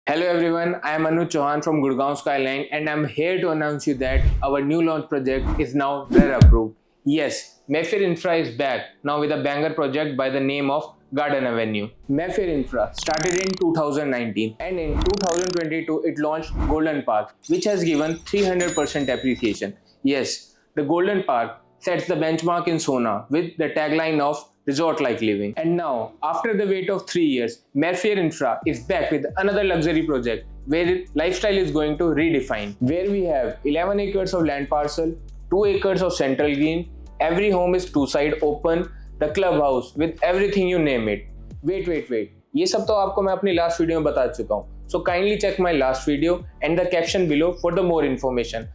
Hello everyone, I am Anuj Chauhan from Gurgaon Skyline and I'm here to announce you that our new launch project is now RER approved. Yes, Mayfair Infra is back now with a banger project by the name of Garden Avenue. Mayfair Infra started in 2019 and in 2022 it launched Golden Park, which has given 300% appreciation. Yes, the Golden Park sets the benchmark in Sona with the tagline of resort like living. And now, after the wait of 3 years, Mayfair Infra is back with another luxury project where lifestyle is going to redefine. Where we have 11 acres of land parcel, 2 acres of central green, every home is two side open, the clubhouse with everything you name it. Wait. ये सब तो आपको मैं अपनी last video में बता चुका हूँ. So kindly check my last video and the caption below for the more information.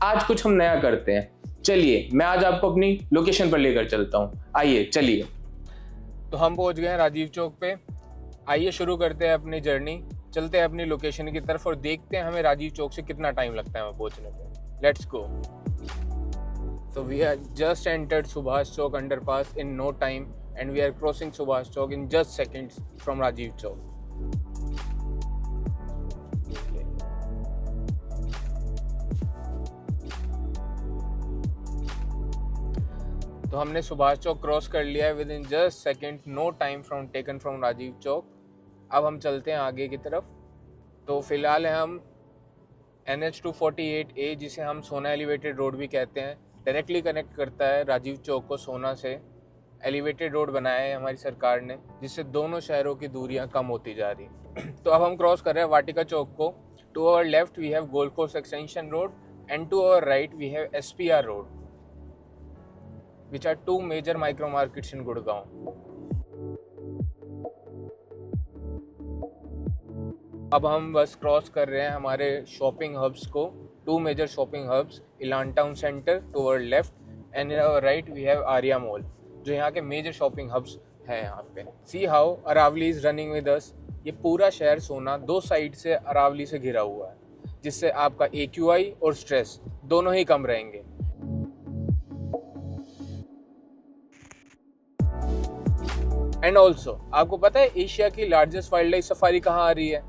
आज कुछ हम नया करते हैं. चलिए मैं आज आपको अपनी लोकेशन पर लेकर चलता हूँ. आइए चलिए. तो हम पहुंच गए हैं राजीव चौक पे। आइए शुरू करते हैं अपनी जर्नी, चलते हैं अपनी लोकेशन की तरफ और देखते हैं हमें राजीव चौक से कितना टाइम लगता है वहाँ पहुंचने पे। Let's go. So we have just entered Subhash Chowk underpass in no time and we are crossing Subhash Chowk in just seconds from Rajiv Chowk. तो हमने सुभाष चौक क्रॉस कर लिया है within just second, no time from taken from Rajiv Chowk. अब हम चलते हैं आगे की तरफ। तो फिलहाल है हम NH248A, जिसे हम सोना एलिवेटेड रोड भी कहते हैं, डायरेक्टली कनेक्ट करता है राजीव चौक को सोना से। एलिवेटेड रोड बनाया है हमारी सरकार ने, जिससे दोनों शहरों की दूरियां कम होती जा रही। तो अब हम क्रॉस कर रहे हैं वाटिका चौक को। To our left we have golf course extension road and to our right we have SPR road, which are two major micro markets in Gurgaon. अब हम बस क्रॉस कर रहे हैं हमारे शॉपिंग हब्स को, two major shopping hubs, Elan Town Centre to our left and in our right we have Airia mall, जो यहाँ के मेजर शॉपिंग हब्स हैं यहाँ पे। See how Aravalli is running with us. ये पूरा शहर सोना दो साइड से अरावली से घिरा हुआ है, जिससे आपका AQI और स्ट्रेस दोनों ही कम रहेंगे। एंड ऑल्सो आपको पता है एशिया की लार्जेस्ट वाइल्ड लाइफ सफारी कहाँ आ रही है?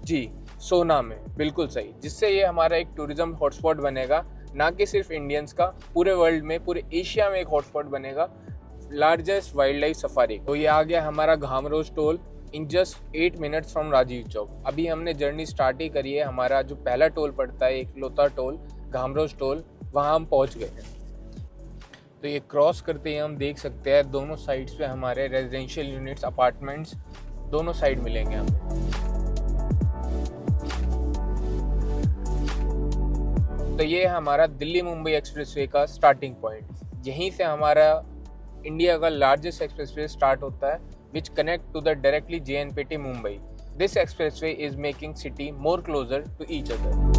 जी, सोना में। बिल्कुल सही, जिससे ये हमारा एक टूरिज्म हॉटस्पॉट बनेगा, ना कि सिर्फ इंडियंस का, पूरे वर्ल्ड में, पूरे एशिया में एक हॉटस्पॉट बनेगा लार्जेस्ट वाइल्ड लाइफ सफारी। तो ये आ गया हमारा Ghamroj toll in just 8 minutes from Rajiv Chowk. अभी हमने जर्नी स्टार्ट ही करी है। हमारा जो पहला टोल पड़ता है, एक लोता टोल, घामरोज टोल, वहाँ हम पहुँच गए हैं। तो ये क्रॉस करते ही हम देख सकते हैं दोनों साइड्स पे हमारे रेजिडेंशियल यूनिट्स, अपार्टमेंट्स दोनों साइड मिलेंगे हमें। तो ये हमारा दिल्ली मुंबई एक्सप्रेसवे का स्टार्टिंग पॉइंट। यहीं से हमारा इंडिया का लार्जेस्ट एक्सप्रेसवे स्टार्ट होता है, which connect to the directly JNPT Mumbai. This expressway is making city more closer to each other.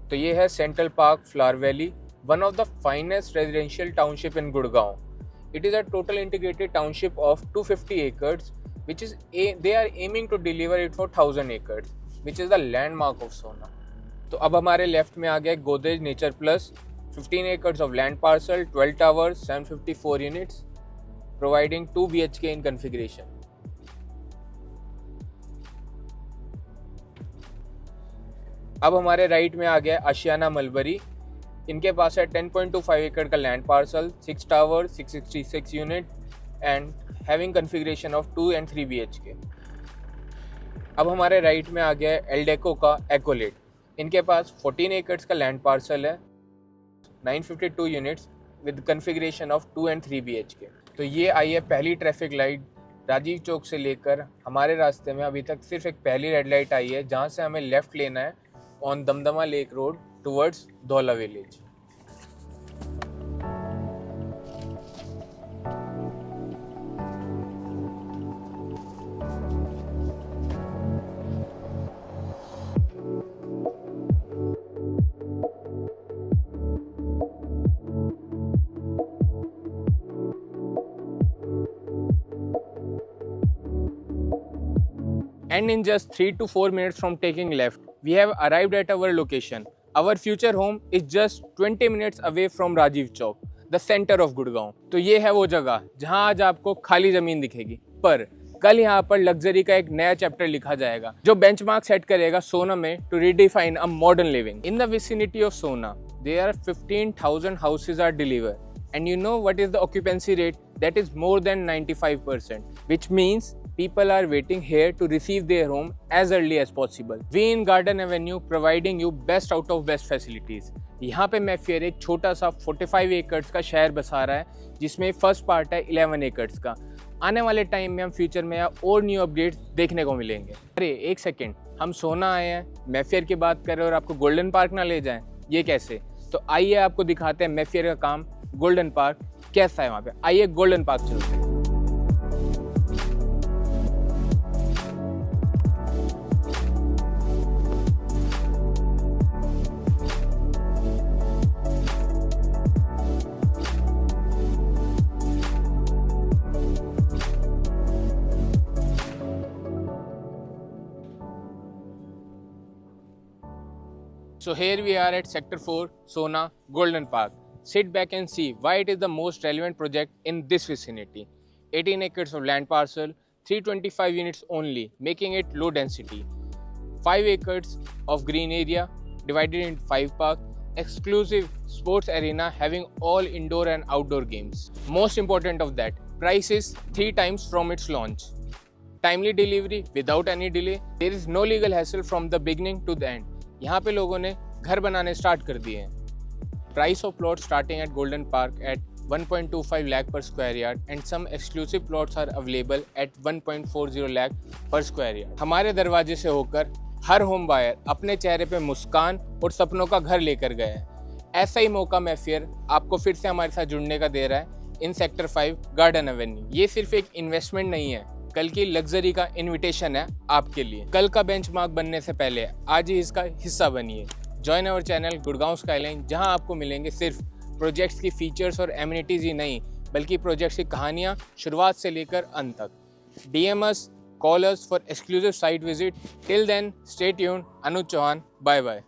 तो ये है Central Park Flower Valley, one of the finest residential township in Gurgaon. It is a total integrated township of 250 acres, which is they are aiming to deliver it for 1000 acres, which is the landmark of Sona. तो अब हमारे left में आ गया Godrej nature plus, 15 acres of land parcel, 12 towers, 754 units, providing 2 BHK in configuration. अब हमारे right में आ गया आशियाना mulberry. इनके पास है 10.25 एकड़ का land parcel, 6 tower, 666 unit and having configuration of 2 and 3 BHK। अब हमारे राइट में आ गया एल्डेको का एक्कोलेट। इनके पास 14 एकड़ का लैंड पार्सल है, 952 units with configuration of 2 and 3 BHK। तो ये आई है पहली ट्रैफिक लाइट राजीव चौक से लेकर हमारे रास्ते में। अभी तक सिर्फ एक पहली रेड लाइट आई है, जहाँ से हमें लेफ़्ट लेना है on Damdama Lake Road towards Dhola Village. And in just 3 to 4 minutes from taking left, we have arrived at our location. Our future home is just 20 minutes away from Rajiv Chowk, the center of Gurgaon. तो ये है वो जगह जहां आज आपको खाली जमीन दिखेगी, पर कल यहाँ पर लग्जरी का एक नया चैप्टर लिखा जाएगा जो बेंचमार्क सेट करेगा सोना में to redefine a modern living. In the vicinity of Sohna there are 15,000 houses are delivered, and you know what is the occupancy rate? That is more than 95%, which means people are waiting here to receive their home as early as possible. We in Garden Avenue providing you best out of best facilities. यहाँ पे Mayfair एक छोटा सा 45 acres का शहर बसा रहा है जिसमें फर्स्ट पार्ट है 11 एकर्स का. आने वाले टाइम में हम फ्यूचर में और न्यू अपडेट्स देखने को मिलेंगे. अरे एक सेकेंड, हम सोना आए हैं, मैफेयर की बात कर रहे हैं और आपको गोल्डन पार्क ना ले जाएं, ये कैसे? तो आइए आपको दिखाते हैं मैफेयर का काम गोल्डन पार्क कैसा है वहाँ पे. आइए गोल्डन पार्क चलते हैं. So here we are at Sector 4, Sona, Golden Park. Sit back and see why it is the most relevant project in this vicinity. 18 acres of land parcel, 325 units only, making it low density. 5 acres of green area divided into 5 parks, exclusive sports arena having all indoor and outdoor games. Most important of that, price is 3 times from its launch. Timely delivery without any delay. There is no legal hassle from the beginning to the end. यहाँ पे लोगों ने घर बनाने start कर दिए हैं. Price of plot starting at Golden Park at 1.25 lakh per square yard and some exclusive plots are available at 1.40 lakh per square yard. हमारे दरवाजे से होकर हर होम बायर अपने चेहरे पे मुस्कान और सपनों का घर लेकर गए हैं. ऐसा ही मौका मैफेयर आपको फिर से हमारे साथ जुड़ने का दे रहा है इन सेक्टर 5 गार्डन एवेन्यू. ये सिर्फ एक इन्वेस्टमेंट नहीं है, कल की लग्जरी का इनविटेशन है आपके लिए. कल का बेंचमार्क बनने से पहले आज ही इसका हिस्सा बनिए. Join our channel Gurgaon Skyline, जहां आपको मिलेंगे सिर्फ प्रोजेक्ट्स की फीचर्स और एमिनिटीज़ ही नहीं, बल्कि प्रोजेक्ट्स की कहानियां शुरुआत से लेकर अंत तक. DM us, call us for exclusive site visit. Till then, stay tuned. Anuj Chauhan, bye bye.